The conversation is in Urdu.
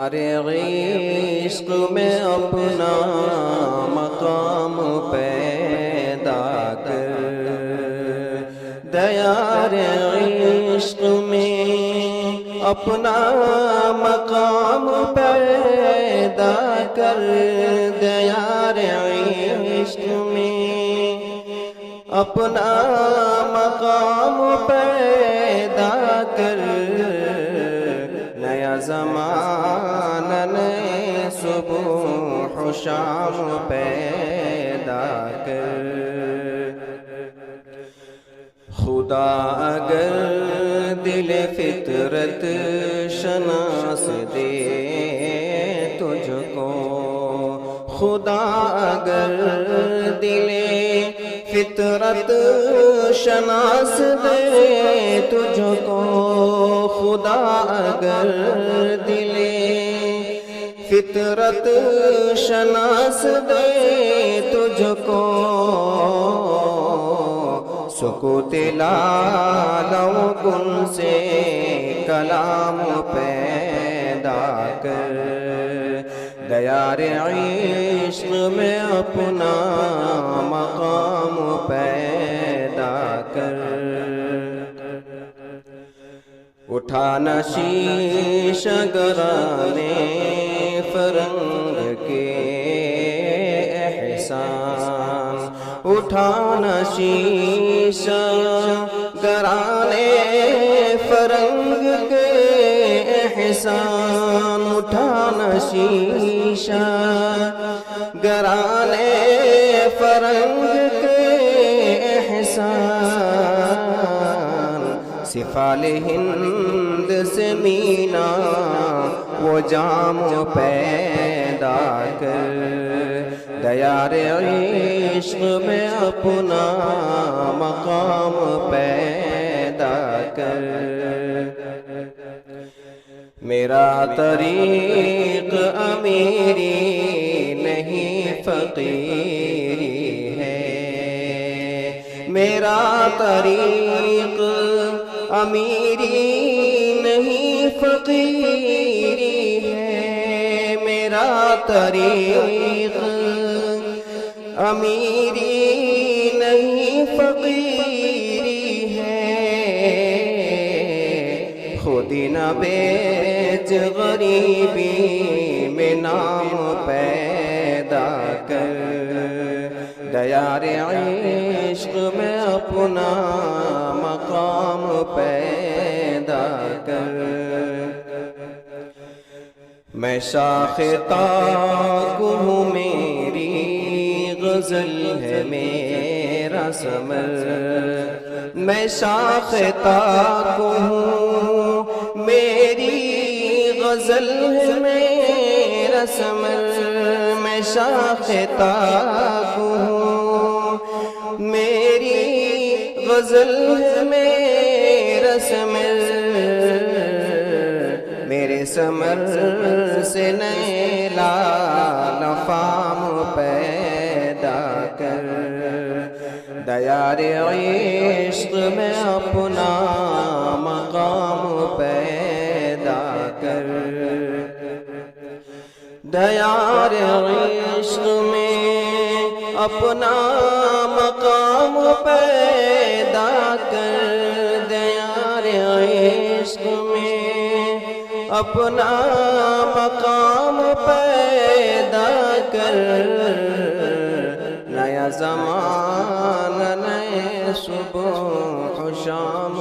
ارے عشق میں اپنا مقام پیدا کر، دیار عشق میں اپنا مقام پیدا کر، دیار عشق میں اپنا مقام پیدا کر، نیا زمانہ نئے صبح و شام پیدا کر۔ خدا اگر دل فطرت شناس دے تجھ کو، خدا اگر دل فطرت شناس دے تجھ کو، خدا اگر دل فطرت شناس دے تجھ کو، سکوت لالوں گن سے کلام پیدا کر، دیار عشق میں اپنا مقام پیدا کر۔ اٹھانا شیشہ گرانے فرنگ کے احسان، اٹھانا شیشہ گرانے فرنگ کے احسان، اٹھانا شیشہ گرانے فرنگ کے احسان، سفال ہند سے مینا وہ جام پیدا کر، دیار عشق میں اپنا مقام پیدا کر۔ میرا طریق امیری نہیں فقیری ہے، میرا طریق امیری نہیں فقیری ہے، میرا طریق امیری نہیں فقیری ہے، خودی نہ بیچ غریبی میں نام پیدا کر، دیار عشق میں اپنا مقام پیدا کر۔ میں شاخ تاک ہوں میری غزل ہے میرا ثمر، میں شاخ تاک ہوں میری غزل ہے میرا ثمر، میں شاخ تاک ہوں میری غزل ہے میرا ثمر، میرے ثمر سے نئے لال فام پیدا کر، دیار عشق میں اپنا مقام پیدا کر، دیار عشق میں اپنا مقام پیدا کر، دیار عشق میں اپنا مقام پیدا کر، نیا زمانہ نئے صبح و شام